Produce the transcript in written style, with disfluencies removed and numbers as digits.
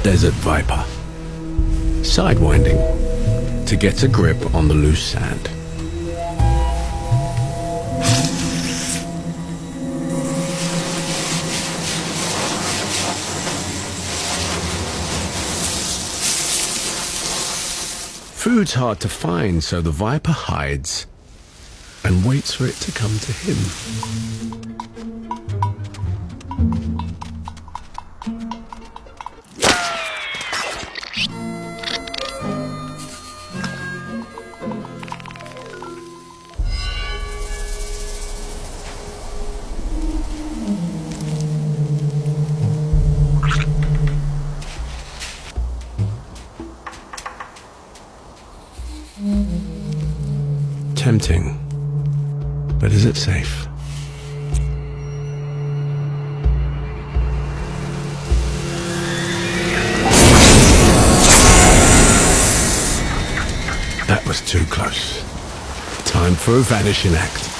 Desert viper. Sidewinding to get a grip on the loose sand. Food's hard to find, so the viper hides and waits for it to come to him. Tempting, but is it safe? That was too close. Time for a vanishing act.